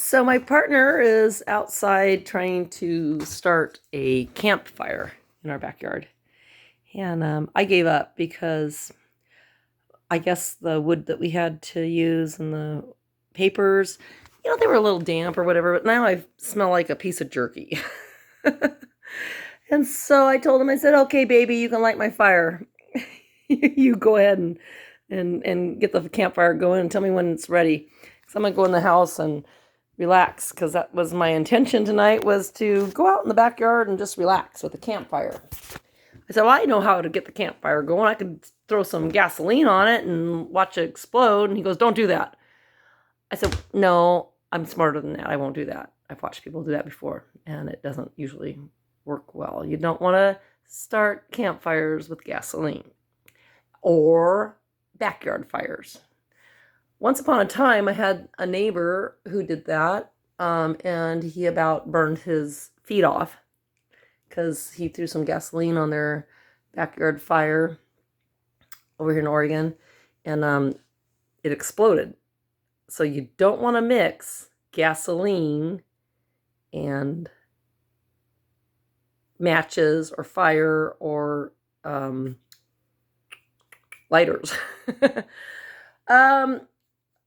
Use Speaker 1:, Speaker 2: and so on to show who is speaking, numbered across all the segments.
Speaker 1: So my partner is outside trying to start a campfire in our backyard. And I gave up because I guess the wood that we had to use and the papers, they were a little damp or whatever, but now I smell like a piece of jerky. And so I told him, I said, okay, baby, you can light my fire. You go ahead and get the campfire going and tell me when it's ready. So I'm going to go in the house and relax, because that was my intention tonight, was to go out in the backyard and just relax with the campfire. I said, well, I know how to get the campfire going. I could throw some gasoline on it and watch it explode. And he goes, don't do that. I said, no, I'm smarter than that. I won't do that. I've watched people do that before, and it doesn't usually work well. You don't want to start campfires with gasoline or backyard fires. Once upon a time, I had a neighbor who did that, and he about burned his feet off because he threw some gasoline on their backyard fire over here in Oregon, and it exploded. So you don't want to mix gasoline and matches or fire or lighters.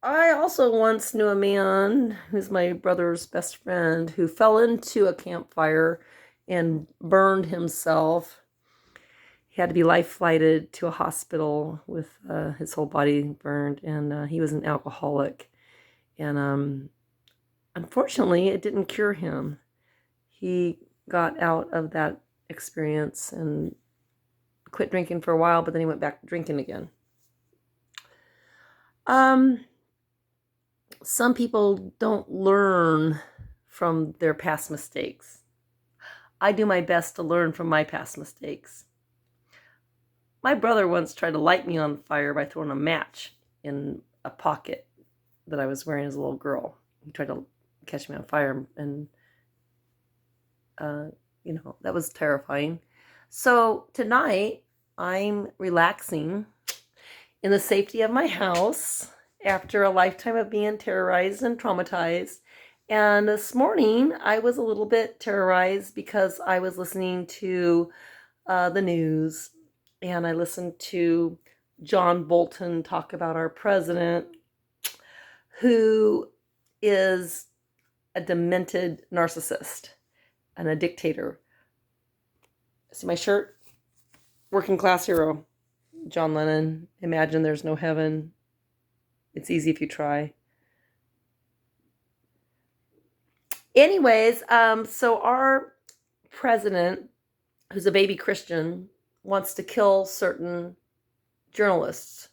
Speaker 1: I also once knew a man who's my brother's best friend who fell into a campfire and burned himself. He had to be life flighted to a hospital with his whole body burned, and he was an alcoholic. And unfortunately, it didn't cure him. He got out of that experience and quit drinking for a while, but then he went back to drinking again. Some people don't learn from their past mistakes. I do my best to learn from my past mistakes. My brother once tried to light me on fire by throwing a match in a pocket that I was wearing as a little girl. He tried to catch me on fire, and that was terrifying. So tonight, I'm relaxing in the safety of my house after a lifetime of being terrorized and traumatized. And this morning, I was a little bit terrorized because I was listening to the news, and I listened to John Bolton talk about our president, who is a demented narcissist and a dictator. See my shirt? Working class hero. John Lennon, imagine there's no heaven. It's easy if you try. Anyways, so our president, who's a baby Christian, wants to kill certain journalists.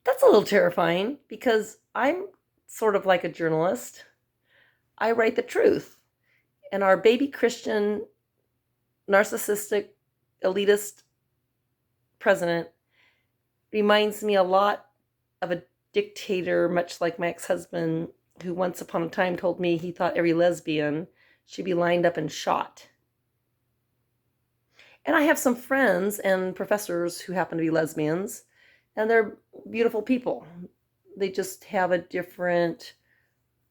Speaker 1: That's a little terrifying because I'm sort of like a journalist. I write the truth. And our baby Christian, narcissistic, elitist president reminds me a lot of a dictator, much like my ex-husband, who once upon a time told me he thought every lesbian should be lined up and shot. And I have some friends and professors who happen to be lesbians, and they're beautiful people. They just have a different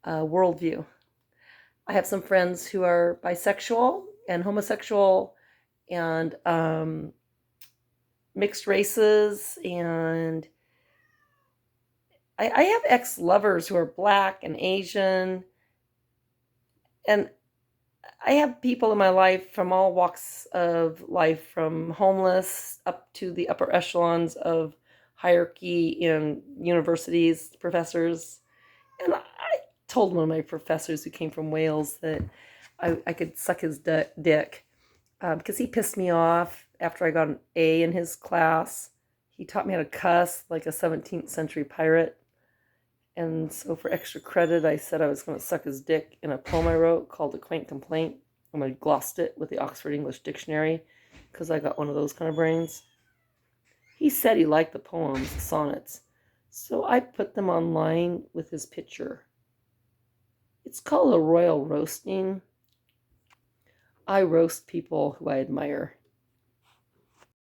Speaker 1: worldview. I have some friends who are bisexual and homosexual and mixed races, and I have ex-lovers who are Black and Asian, and I have people in my life from all walks of life, from homeless up to the upper echelons of hierarchy in universities, professors. And I told one of my professors who came from Wales that I could suck his dick because he pissed me off after I got an A in his class. He taught me how to cuss like a 17th century pirate. And so for extra credit, I said I was going to suck his dick in a poem I wrote called A Quaint Complaint. And I glossed it with the Oxford English Dictionary because I got one of those kind of brains. He said he liked the poems, the sonnets. So I put them online with his picture. It's called a royal roasting. I roast people who I admire.